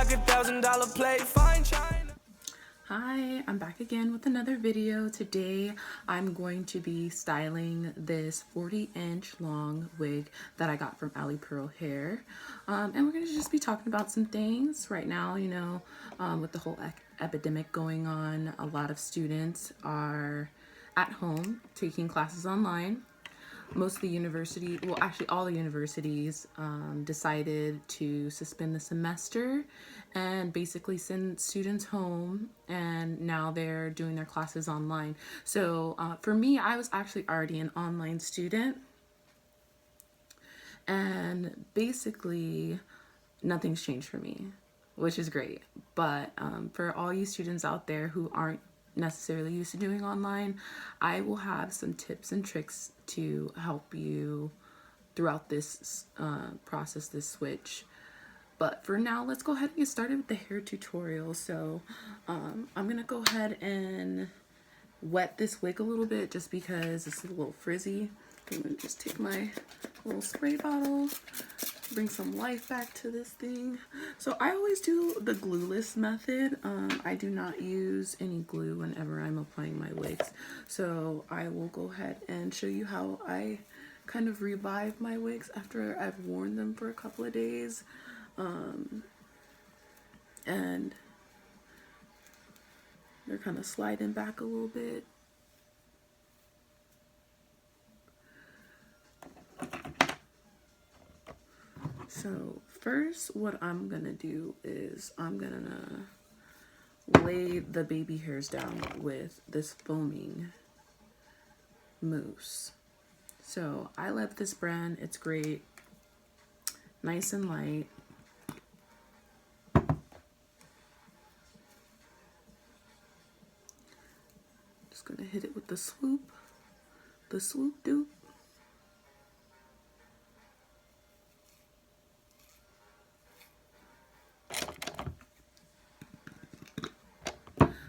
like $1,000 plate, fine china. Hi, I'm back again with another video. Today I'm going to be styling this 40-inch long wig that I got from AlipearlHair. And we're going to just be talking about some things right now. You know, with the whole epidemic going on, a lot of students are at home taking classes online. Most of the university, well actually all the universities decided to suspend the semester and basically send students home, and now they're doing their classes online. So for me, I was actually already an online student, and basically nothing's changed for me, which is great. But for all you students out there who aren't necessarily used to doing online, I will have some tips and tricks to help you throughout this process, this switch. But for now, let's go ahead and get started with the hair tutorial. So I'm gonna go ahead and wet this wig a little bit just because it's a little frizzy. I'm gonna just take my little spray bottle, bring some life back to this thing. So I always do the glueless method. I do not use any glue whenever I'm applying my wigs. So I will go ahead and show you how I kind of revive my wigs after I've worn them for a couple of days. And they're kind of sliding back a little bit. So first, what I'm gonna do is I'm gonna lay the baby hairs down with this foaming mousse. So I love this brand, it's great, nice and light. Just gonna hit it with the swoop doop.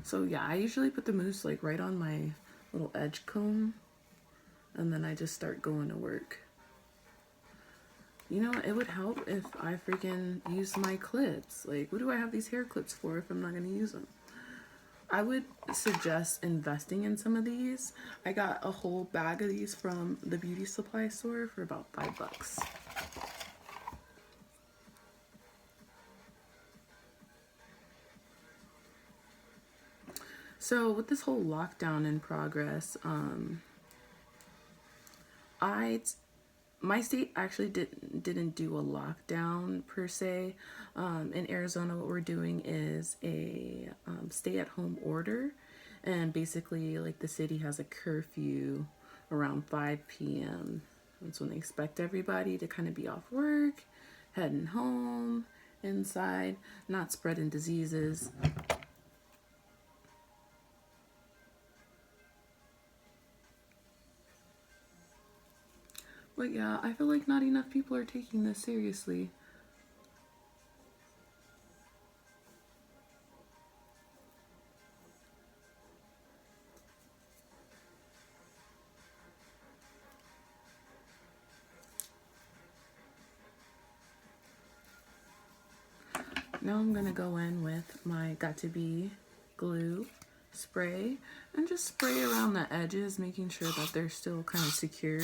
So yeah, I usually put the mousse like right on my little edge comb, and then I just start going to work. You know, it would help if I freaking use my clips. Like, what do I have these hair clips for if I'm not gonna use them? I would suggest investing in some of these. I got a whole bag of these from the beauty supply store for about $5. So with this whole lockdown in progress, my state actually didn't do a lockdown per se. In Arizona, what we're doing is a stay-at-home order, and basically like the city has a curfew around 5 p.m. That's when they expect everybody to kind of be off work, heading home, inside, not spreading diseases. But yeah, I feel like not enough people are taking this seriously. Now I'm gonna go in with my Got2b glue spray and just spray around the edges, making sure that they're still kind of secured,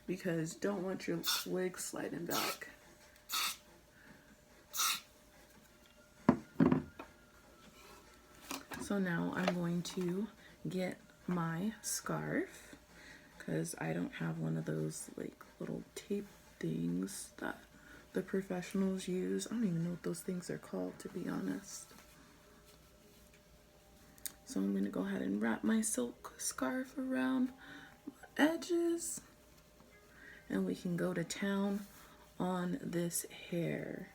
because you don't want your wig sliding back. So now I'm going to get my scarf, because I don't have one of those like little tape things that the professionals use. I don't even know what those things are called, to be honest. So I'm going to go ahead and wrap my silk scarf around my edges, and we can go to town on this hair.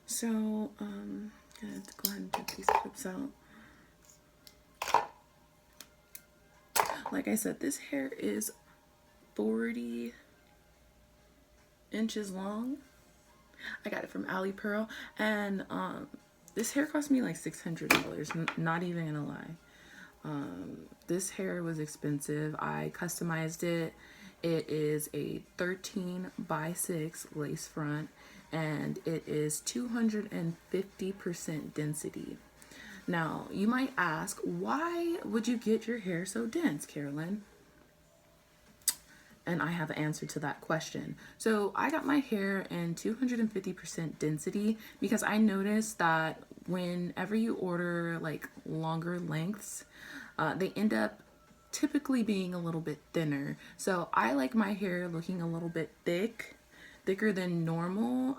So I'm going to go ahead and take these clips out. Like I said, this hair is 40 inches long. I got it from Alipearl, and this hair cost me like $600, not even gonna lie. This hair was expensive. I customized it. It is a 13 by 6 lace front, and it is 250% density. Now, you might ask, why would you get your hair so dense, Carolyn? And I have an answer to that question. So I got my hair in 250% density because I noticed that whenever you order like longer lengths, they end up typically being a little bit thinner. So I like my hair looking a little bit thicker than normal.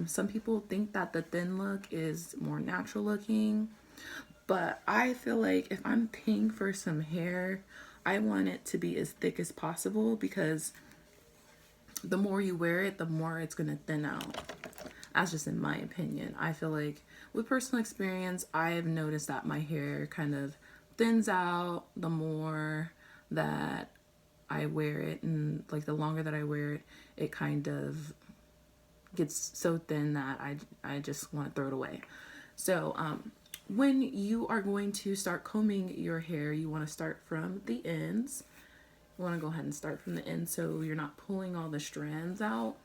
Some people think that the thin look is more natural looking, but I feel like if I'm paying for some hair, I want it to be as thick as possible because the more you wear it, the more it's gonna thin out. That's just in my opinion. I feel like with personal experience, I've noticed that my hair kind of thins out the more that I wear it, and like the longer that I wear it, it kind of gets so thin that I just want to throw it away. So when you are going to start combing your hair, you want to start from the ends. You want to go ahead and start from the end so you're not pulling all the strands out.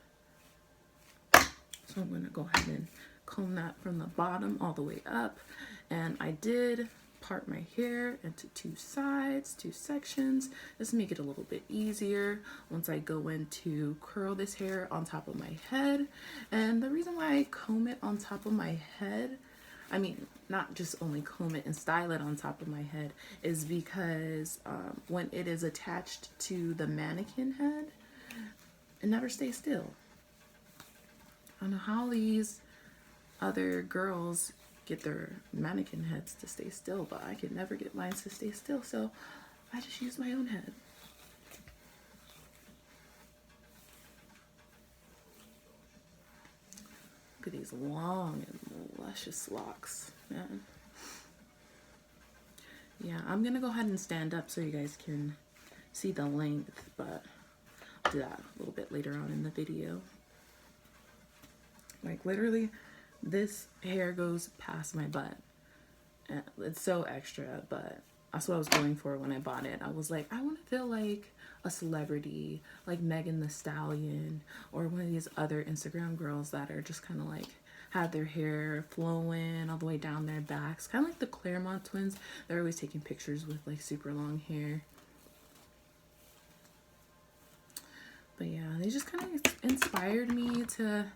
So I'm going to go ahead and comb that from the bottom all the way up. And I did part my hair into two sides, two sections. Just make it a little bit easier once I go in to curl this hair on top of my head. And the reason why I comb it on top of my head, I mean, not just only comb it and style it on top of my head, is because when it is attached to the mannequin head, it never stays still. I don't know how these other girls get their mannequin heads to stay still, but I can never get mine to stay still, so I just use my own head. Look at these long and luscious locks, man. Yeah, I'm gonna go ahead and stand up so you guys can see the length, but I'll do that a little bit later on in the video. Like literally, this hair goes past my butt. It's so extra, but that's what I was going for when I bought it. I was like, I want to feel like a celebrity, like Megan Thee Stallion, or one of these other Instagram girls that are just kind of like have their hair flowing all the way down their backs, kind of like the Claremont twins. They're always taking pictures with like super long hair. But yeah, they just kind of inspired me to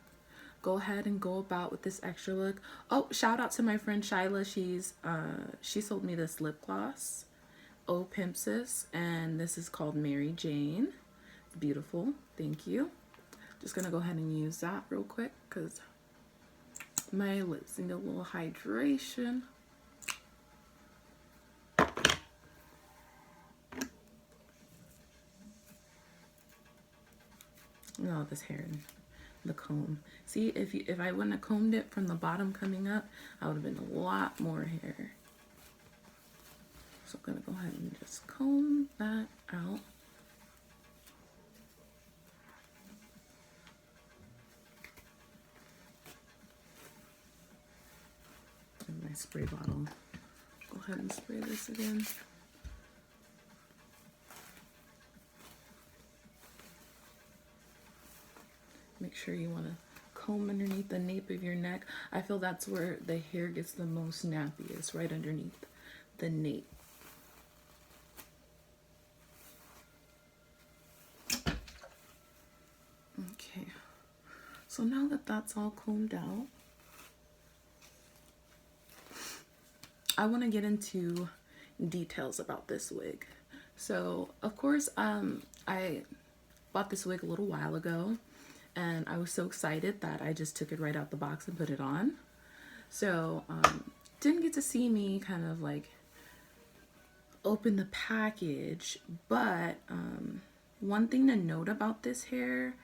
go ahead and go about with this extra look. Oh, shout out to my friend Shyla. She sold me this lip gloss, Oh Pimpsis, and this is called Mary Jane. It's beautiful. Thank you. Just gonna go ahead and use that real quick because my lips need a little hydration. Oh, this hair. The comb. See, if I wouldn't have combed it from the bottom coming up, I would have been a lot more hair. So I'm gonna go ahead and just comb that out. And my spray bottle. Go ahead and spray this again. Make sure you want to comb underneath the nape of your neck. I feel that's where the hair gets the most nappiest, right underneath the nape. Okay, so now that that's all combed out, I want to get into details about this wig. So, of course, I bought this wig a little while ago, and I was so excited that I just took it right out the box and put it on. So, didn't get to see me kind of like open the package, but one thing to note about this hair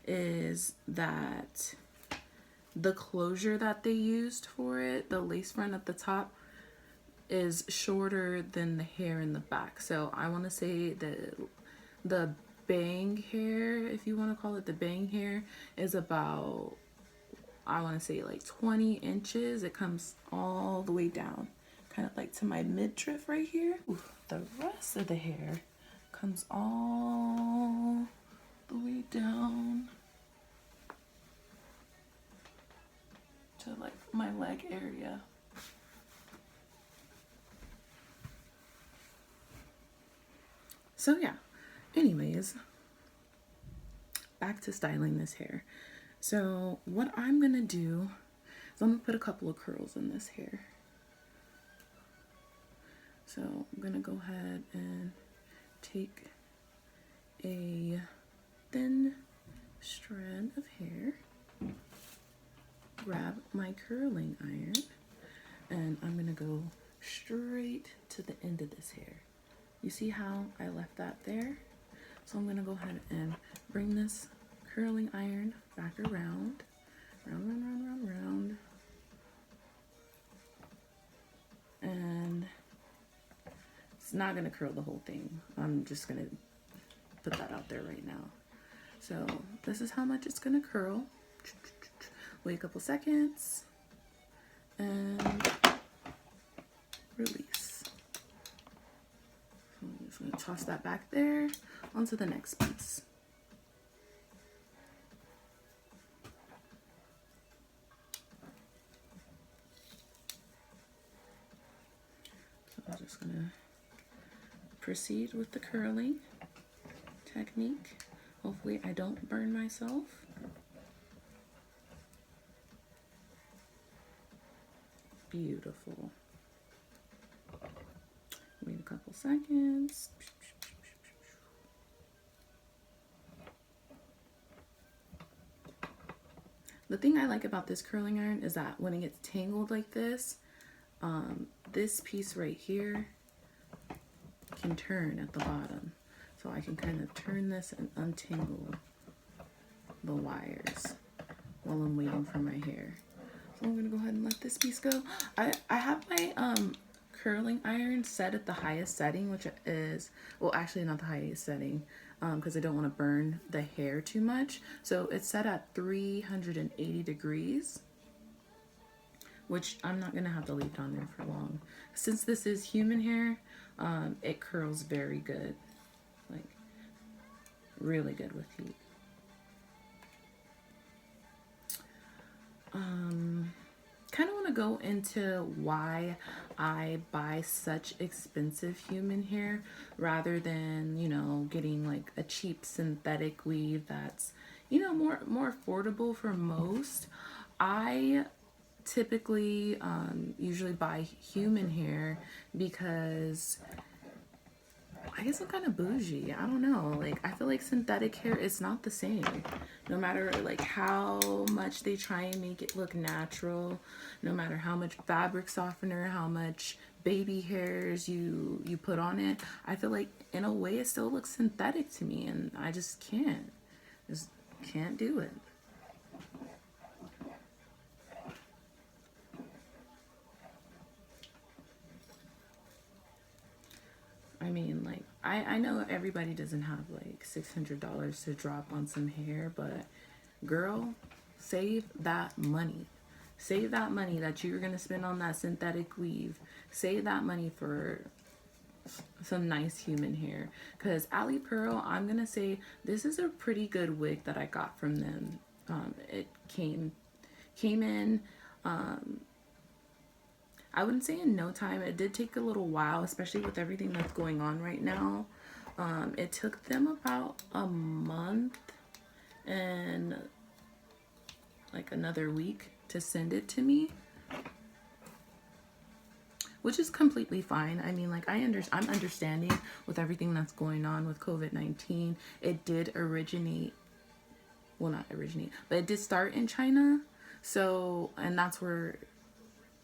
is that the closure that they used for it, the lace front at the top, is shorter than the hair in the back. So I want to say that the bang hair, if you want to call it the bang hair, is about, I want to say like 20 inches. It comes all the way down, kind of like to my midriff right here. Ooh, the rest of the hair comes all the way down to like my leg area. So yeah, anyways, back to styling this hair. So what I'm gonna do is I'm gonna put a couple of curls in this hair. So I'm gonna go ahead and take a thin strand of hair, grab my curling iron, and I'm gonna go straight to the end of this hair. You see how I left that there? So I'm gonna go ahead and bring this curling iron back around, round. And it's not gonna curl the whole thing. I'm just gonna put that out there right now. So this is how much it's gonna curl. Wait a couple seconds and release. So I'm just gonna toss that back there onto the next piece. So I'm just gonna proceed with the curling technique. Hopefully I don't burn myself. Beautiful. Wait a couple seconds. The thing I like about this curling iron is that when it gets tangled like this, this piece right here can turn at the bottom. So I can kind of turn this and untangle the wires while I'm waiting for my hair. So I'm gonna go ahead and let this piece go. I have my curling iron set at the highest setting, which is, well, actually not the highest setting, because I don't want to burn the hair too much. So it's set at 380 degrees, which I'm not gonna have to leave down there for long. Since this is human hair, it curls very good, like really good with heat. Kind of want to go into why I buy such expensive human hair rather than, you know, getting like a cheap synthetic weave that's, you know, more affordable for most. I typically usually buy human hair because I guess I'm kind of bougie. I don't know. Like, I feel like synthetic hair is not the same. No matter like how much they try and make it look natural, no matter how much fabric softener, how much baby hairs you put on it, I feel like in a way it still looks synthetic to me, and I just can't do it. I mean, like, I know everybody doesn't have like $600 to drop on some hair, but girl, save that money. Save that money that you're gonna spend on that synthetic weave. Save that money for some nice human hair. Because Alipearl, I'm gonna say this is a pretty good wig that I got from them. It came in, I wouldn't say in no time. It did take a little while, especially with everything that's going on right now. It took them about a month and like another week to send it to me, which is completely fine. I mean, like, I'm understanding with everything that's going on with COVID-19. It did originate, well, not originate, but it did start in China. So, and that's where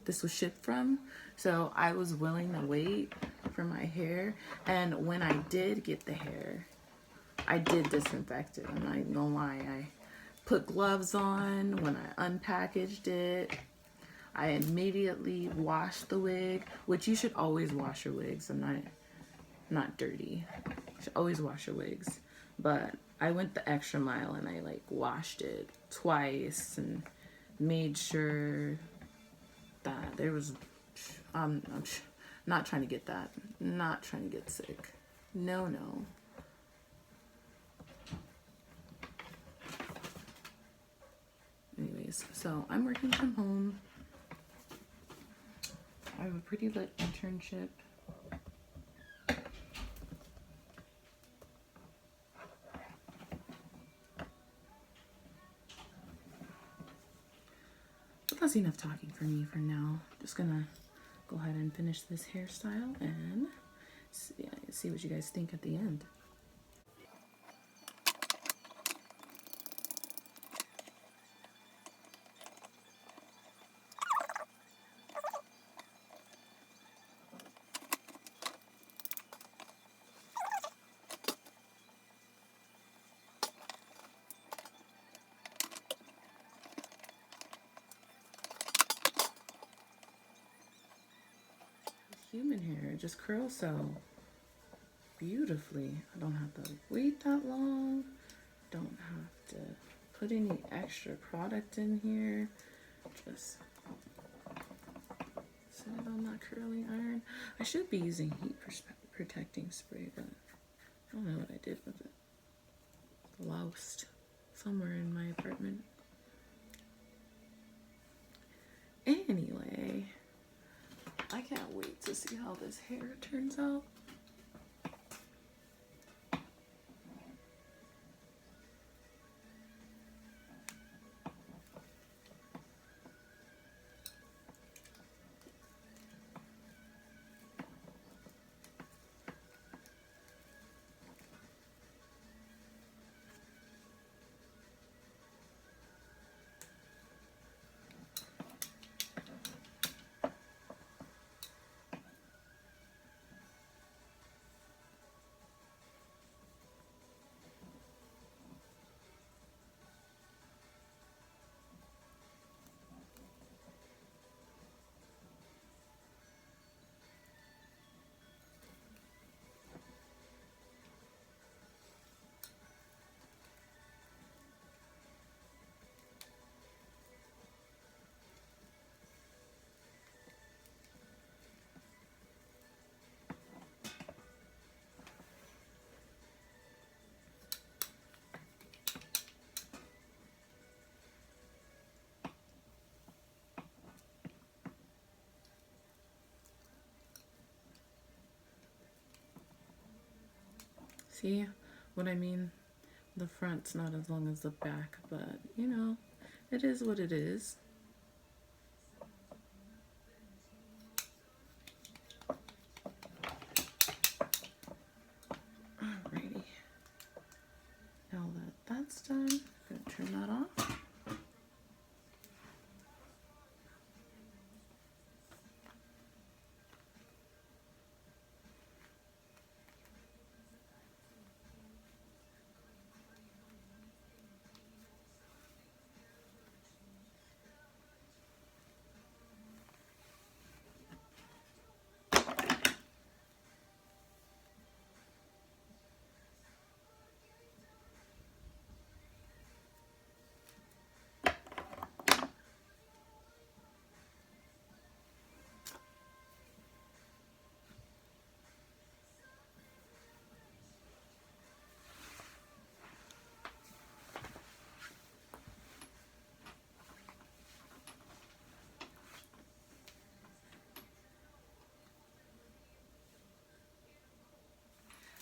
this was shipped from. So I was willing to wait for my hair. And when I did get the hair, I did disinfect it. I'm not even gonna lie. I put gloves on when I unpackaged it. I immediately washed the wig, which you should always wash your wigs. I'm not dirty. You should always wash your wigs. But I went the extra mile and I like washed it twice and made sure that there was, I'm not trying to get that. Not trying to get sick. No. Anyways, days. So I'm working from home. I have a pretty lit internship. But that's enough talking for me for now. Just gonna go ahead and finish this hairstyle and see what you guys think at the end. Human hair just curls so beautifully. I don't have to wait that long. Don't have to put any extra product in here. Just set it on that curling iron. I should be using heat protecting spray, but I don't know what I did with it. Lost somewhere in my apartment. Anyway, I can't wait to see how this hair turns out. See what I mean? The front's not as long as the back, but you know, it is what it is. Alrighty. Now that that's done, I'm gonna turn that off.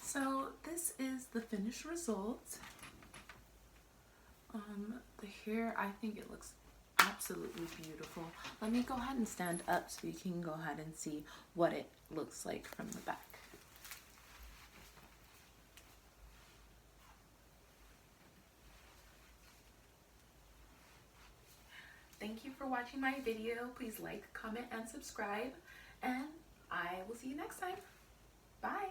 So this is the finished result. The hair, I think it looks absolutely beautiful. Let me go ahead and stand up so you can go ahead and see what it looks like from the back. Thank you for watching my video. Please like, comment, and subscribe. And I will see you next time. Bye.